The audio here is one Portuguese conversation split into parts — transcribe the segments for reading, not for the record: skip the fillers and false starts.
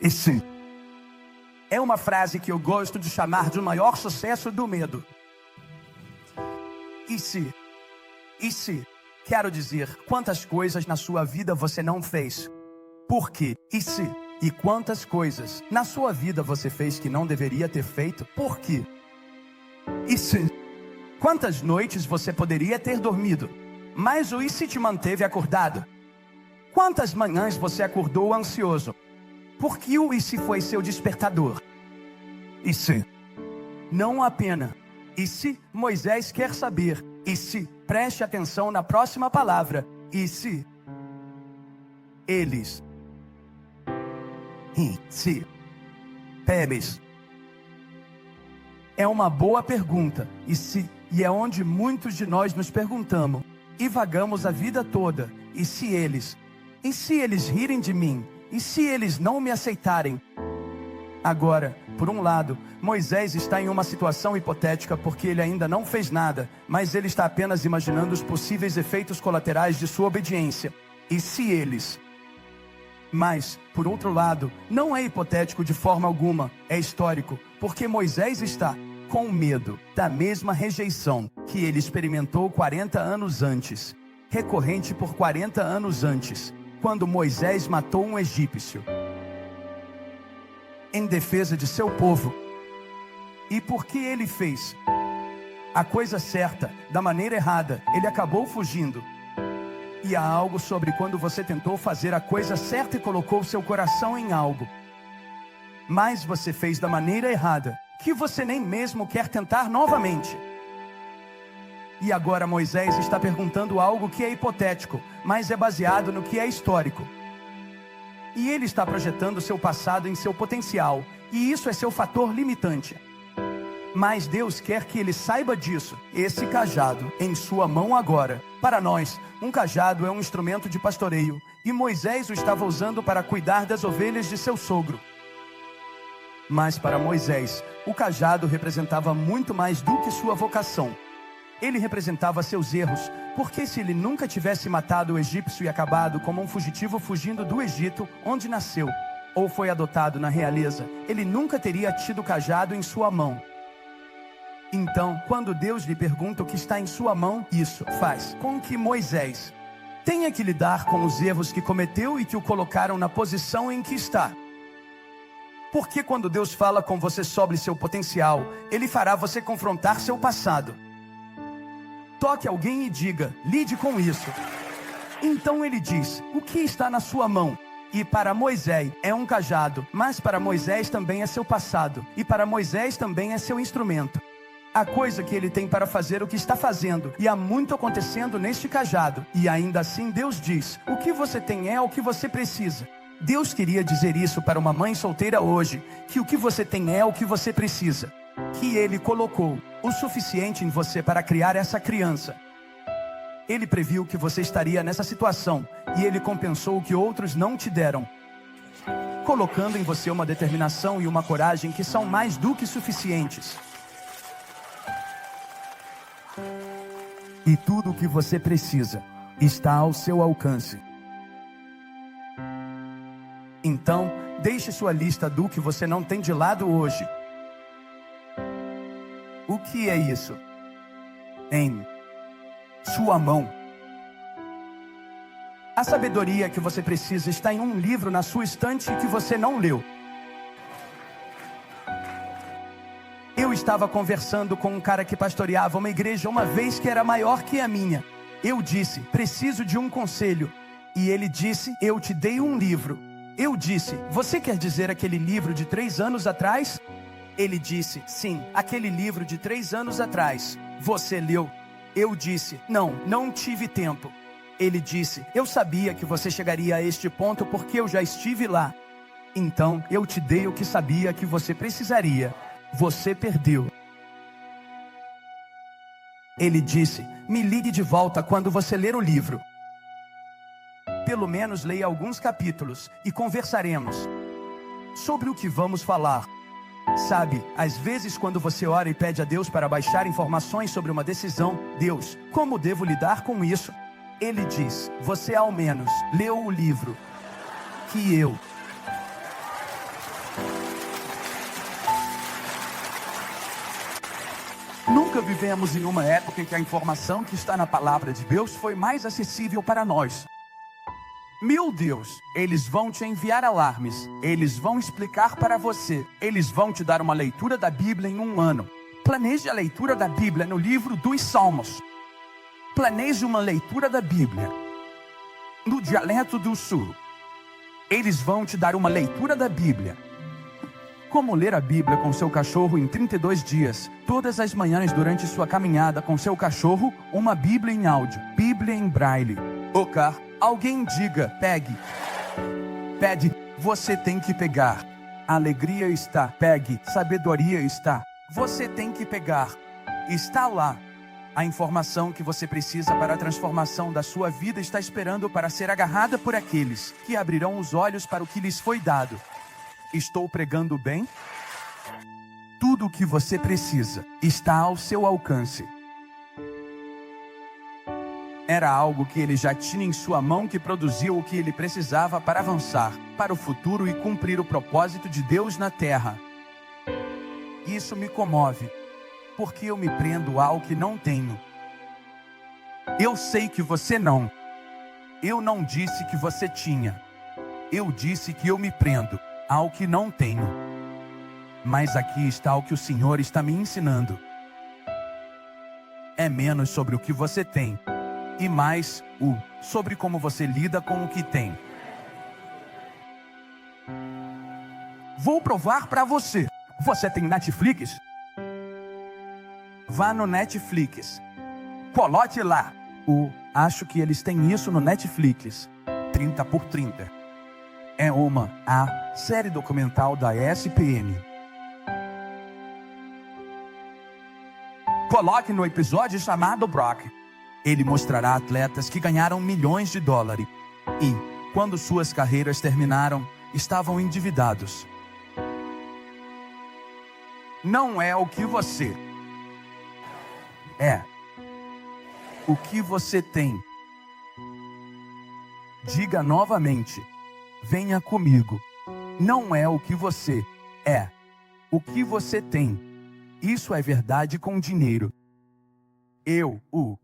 E se? É uma frase que eu gosto de chamar de o maior sucesso do medo. E se? E se? Quero dizer, quantas coisas na sua vida você não fez? Por quê? E se? E quantas coisas na sua vida você fez que não deveria ter feito? Por quê? E se? Quantas noites você poderia ter dormido, mas o e se te manteve acordado? Quantas manhãs você acordou ansioso? Porque o e se foi seu despertador? E se? Não apenas. E se Moisés quer saber? E se? Preste atenção na próxima palavra. E se? Eles. E se? Eles. É uma boa pergunta. E se? E é onde muitos de nós nos perguntamos. E vagamos a vida toda. E se eles? E se eles rirem de mim? E se eles não me aceitarem? Agora, por um lado, Moisés está em uma situação hipotética porque ele ainda não fez nada, mas ele está apenas imaginando os possíveis efeitos colaterais de sua obediência. E se eles? Mas, por outro lado, não é hipotético de forma alguma, é histórico, porque Moisés está com medo da mesma rejeição que ele experimentou 40 anos antes, recorrente por 40 anos antes, quando Moisés matou um egípcio em defesa de seu povo. E porque ele fez a coisa certa da maneira errada, ele acabou fugindo. E há algo sobre quando você tentou fazer a coisa certa e colocou seu coração em algo, mas você fez da maneira errada, que você nem mesmo quer tentar novamente. E agora Moisés está perguntando algo que é hipotético, mas é baseado no que é histórico. E ele está projetando seu passado em seu potencial, e isso é seu fator limitante. Mas Deus quer que ele saiba disso. Esse cajado em sua mão agora, para nós, um cajado é um instrumento de pastoreio, e Moisés o estava usando para cuidar das ovelhas de seu sogro. Mas para Moisés, o cajado representava muito mais do que sua vocação. Ele representava seus erros, porque se ele nunca tivesse matado o egípcio e acabado como um fugitivo fugindo do Egito, onde nasceu, ou foi adotado na realeza, ele nunca teria tido o cajado em sua mão. Então, quando Deus lhe pergunta o que está em sua mão, isso faz com que Moisés tenha que lidar com os erros que cometeu e que o colocaram na posição em que está. Porque quando Deus fala com você sobre seu potencial, Ele fará você confrontar seu passado. Toque alguém e diga, lide com isso. Então ele diz, o que está na sua mão? E para Moisés é um cajado, mas para Moisés também é seu passado, e para Moisés também é seu instrumento. A coisa que ele tem para fazer o que está fazendo, e há muito acontecendo neste cajado. E ainda assim Deus diz, o que você tem é o que você precisa. Deus queria dizer isso para uma mãe solteira hoje, que o que você tem é o que você precisa. Que Ele colocou o suficiente em você para criar essa criança. Ele previu que você estaria nessa situação, e Ele compensou o que outros não te deram, colocando em você uma determinação e uma coragem que são mais do que suficientes. E tudo o que você precisa está ao seu alcance. Então, deixe sua lista do que você não tem de lado hoje. O que é isso? Em sua mão. A sabedoria que você precisa está em um livro na sua estante que você não leu. Eu estava conversando com um cara que pastoreava uma igreja uma vez que era maior que a minha. Eu disse, preciso de um conselho. E ele disse, eu te dei um livro. Eu disse, você quer dizer aquele livro de 3 anos atrás? Ele disse, sim, aquele livro de 3 anos atrás. Você leu? Eu disse, não tive tempo. Ele disse, eu sabia que você chegaria a este ponto porque eu já estive lá. Então, eu te dei o que sabia que você precisaria. Você perdeu. Ele disse, me ligue de volta quando você ler o livro. Pelo menos leia alguns capítulos e conversaremos sobre o que vamos falar. Sabe, às vezes quando você ora e pede a Deus para baixar informações sobre uma decisão, Deus, como devo lidar com isso? Ele diz, você ao menos leu o livro que eu Nunca vivemos em uma época em que a informação que está na palavra de Deus foi mais acessível para nós. Meu Deus, eles vão te enviar alarmes, eles vão explicar para você, eles vão te dar uma leitura da Bíblia em um ano. Planeje a leitura da Bíblia no livro dos Salmos. Planeje uma leitura da Bíblia no dialeto do Sul. Eles vão te dar uma leitura da Bíblia. Como ler a Bíblia com seu cachorro em 32 dias, todas as manhãs durante sua caminhada com seu cachorro, uma Bíblia em áudio, Bíblia em braille. Ocar, alguém diga, pegue. Pede, você tem que pegar. Alegria está, pegue. Sabedoria está, você tem que pegar. Está lá. A informação que você precisa para a transformação da sua vida está esperando para ser agarrada por aqueles que abrirão os olhos para o que lhes foi dado. Estou pregando bem? Tudo o que você precisa está ao seu alcance. Era algo que ele já tinha em sua mão, que produziu o que ele precisava para avançar para o futuro e cumprir o propósito de Deus na terra. Isso me comove, porque eu me prendo ao que não tenho. Eu sei que você não. Eu não disse que você tinha. Eu disse que eu me prendo ao que não tenho. Mas aqui está o que o Senhor está me ensinando. É menos sobre o que você tem e mais sobre como você lida com o que tem. Vou provar para você. Você tem Netflix? Vá no Netflix. Coloque lá. Acho que eles têm isso no Netflix. 30 por 30. É a série documental da ESPN. Coloque no episódio chamado Brock. Ele mostrará atletas que ganharam milhões de dólares e, quando suas carreiras terminaram, estavam endividados. Não é o que você é. O que você tem. Diga novamente. Venha comigo. Não é o que você é. O que você tem. Isso é verdade com dinheiro. Eu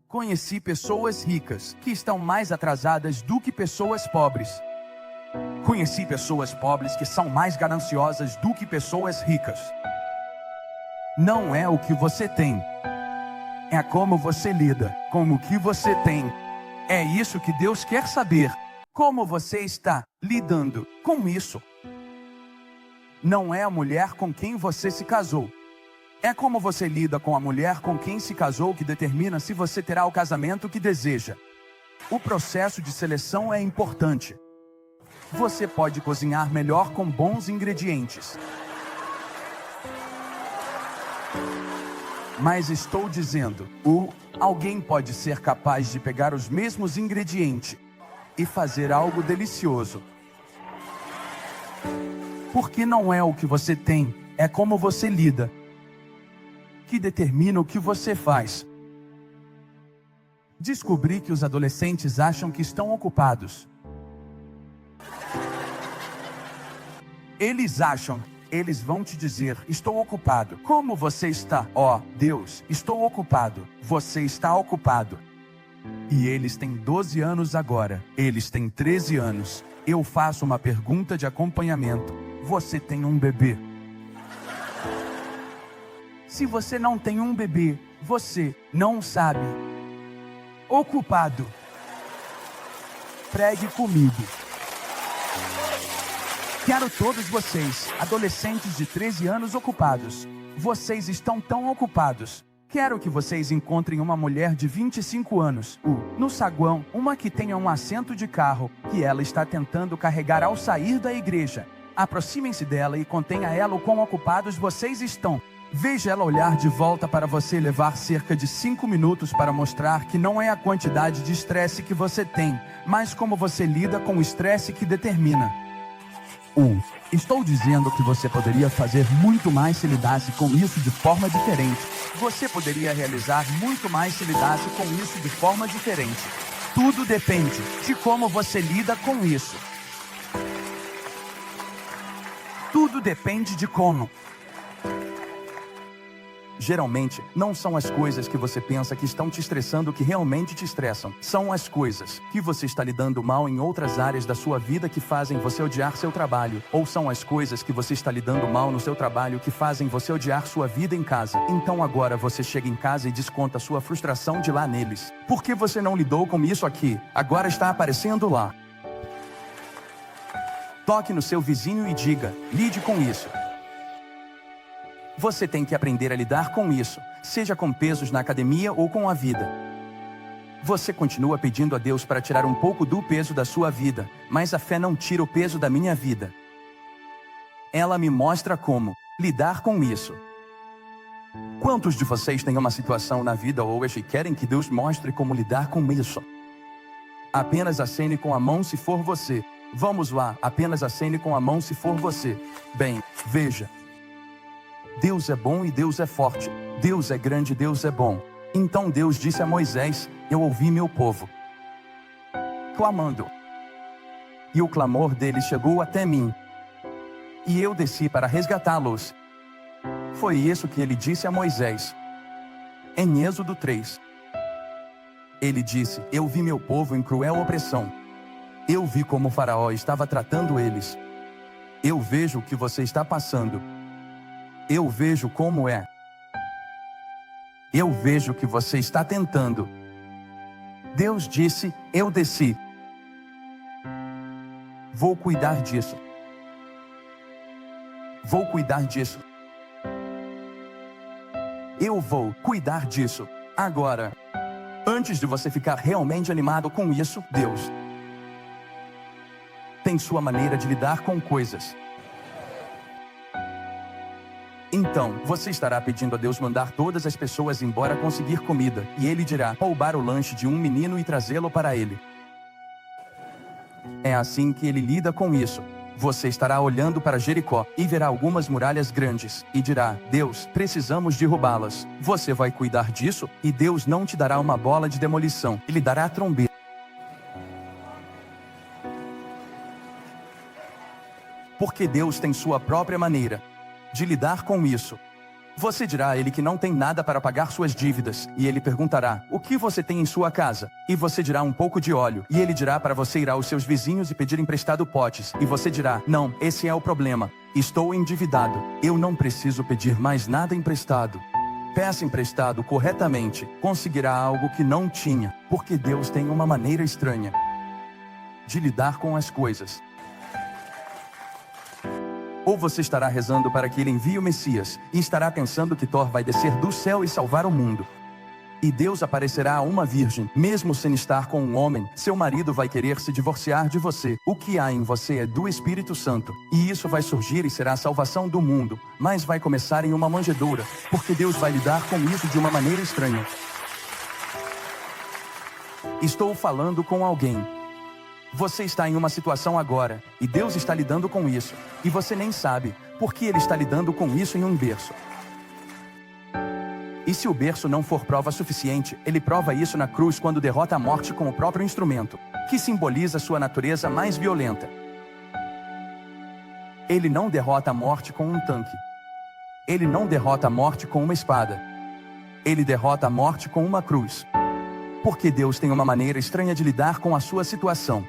conheci pessoas ricas que estão mais atrasadas do que pessoas pobres. Conheci pessoas pobres que são mais gananciosas do que pessoas ricas. Não é o que você tem. É como você lida com o que você tem. É isso que Deus quer saber. Como você está lidando com isso? Não é a mulher com quem você se casou. É como você lida com a mulher com quem se casou que determina se você terá o casamento que deseja. O processo de seleção é importante. Você pode cozinhar melhor com bons ingredientes. Mas estou dizendo, alguém pode ser capaz de pegar os mesmos ingredientes e fazer algo delicioso. Porque não é o que você tem, é como você lida, que determina o que você faz. Descobri que os adolescentes acham que estão ocupados. Eles vão te dizer, estou ocupado. Como você está? Deus, estou ocupado. Você está ocupado. E eles têm 12 anos agora. Eles têm 13 anos. Eu faço uma pergunta de acompanhamento. Você tem um bebê? Se você não tem um bebê, você não sabe. Ocupado. Pregue comigo. Quero todos vocês, adolescentes de 13 anos ocupados. Vocês estão tão ocupados. Quero que vocês encontrem uma mulher de 25 anos, no saguão, uma que tenha um assento de carro, que ela está tentando carregar ao sair da igreja. Aproximem-se dela e contenha ela o quão ocupados vocês estão. Veja ela olhar de volta para você, levar cerca de 5 minutos para mostrar que não é a quantidade de estresse que você tem, mas como você lida com o estresse que determina. Estou dizendo que você poderia fazer muito mais se lidasse com isso de forma diferente. Você poderia realizar muito mais se lidasse com isso de forma diferente. Tudo depende de como você lida com isso. Tudo depende de como. Geralmente, não são as coisas que você pensa que estão te estressando que realmente te estressam. São as coisas que você está lidando mal em outras áreas da sua vida que fazem você odiar seu trabalho. Ou são as coisas que você está lidando mal no seu trabalho que fazem você odiar sua vida em casa. Então agora você chega em casa e desconta sua frustração de lá neles. Por que você não lidou com isso aqui? Agora está aparecendo lá. Toque no seu vizinho e diga: lide com isso. Você tem que aprender a lidar com isso, seja com pesos na academia ou com a vida. Você continua pedindo a Deus para tirar um pouco do peso da sua vida, mas a fé não tira o peso da minha vida. Ela me mostra como lidar com isso. Quantos de vocês têm uma situação na vida hoje e querem que Deus mostre como lidar com isso? Apenas acene com a mão se for você. Vamos lá, apenas acene com a mão se for você. Bem, veja. Deus é bom e Deus é forte. Deus é grande e Deus é bom. Então Deus disse a Moisés: eu ouvi meu povo clamando. E o clamor deles chegou até mim. E eu desci para resgatá-los. Foi isso que ele disse a Moisés. Em Êxodo 3. Ele disse: eu vi meu povo em cruel opressão. Eu vi como o faraó estava tratando eles. Eu vejo o que você está passando. Eu vejo como é. Eu vejo o que você está tentando. Deus disse: eu desci. Vou cuidar disso. Vou cuidar disso. Eu vou cuidar disso. Agora, antes de você ficar realmente animado com isso, Deus tem sua maneira de lidar com coisas. Então, você estará pedindo a Deus mandar todas as pessoas embora conseguir comida, e Ele dirá: roubar o lanche de um menino e trazê-lo para ele. É assim que Ele lida com isso. Você estará olhando para Jericó e verá algumas muralhas grandes, e dirá: Deus, precisamos derrubá-las. Você vai cuidar disso, e Deus não te dará uma bola de demolição, Ele dará a trombeta. Porque Deus tem sua própria maneira de lidar com isso. Você dirá a Ele que não tem nada para pagar suas dívidas, e Ele perguntará: o que você tem em sua casa? E você dirá: um pouco de óleo. E Ele dirá para você ir aos seus vizinhos e pedir emprestado potes. E você dirá: não, esse é o problema. Estou endividado. Eu não preciso pedir mais nada emprestado. Peça emprestado corretamente. Conseguirá algo que não tinha, porque Deus tem uma maneira estranha de lidar com as coisas. Ou você estará rezando para que Ele envie o Messias, e estará pensando que Thor vai descer do céu e salvar o mundo. E Deus aparecerá a uma virgem, mesmo sem estar com um homem. Seu marido vai querer se divorciar de você. O que há em você é do Espírito Santo. E isso vai surgir e será a salvação do mundo. Mas vai começar em uma manjedoura, porque Deus vai lidar com isso de uma maneira estranha. Estou falando com alguém. Você está em uma situação agora, e Deus está lidando com isso, e você nem sabe, porque Ele está lidando com isso em um berço. E se o berço não for prova suficiente, Ele prova isso na cruz quando derrota a morte com o próprio instrumento, que simboliza sua natureza mais violenta. Ele não derrota a morte com um tanque. Ele não derrota a morte com uma espada. Ele derrota a morte com uma cruz. Porque Deus tem uma maneira estranha de lidar com a sua situação.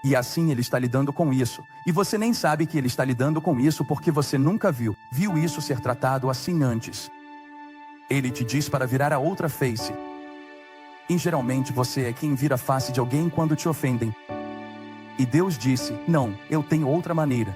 E assim Ele está lidando com isso. E você nem sabe que Ele está lidando com isso porque você nunca viu isso ser tratado assim antes. Ele te diz para virar a outra face. E geralmente você é quem vira a face de alguém quando te ofendem. E Deus disse: não, eu tenho outra maneira.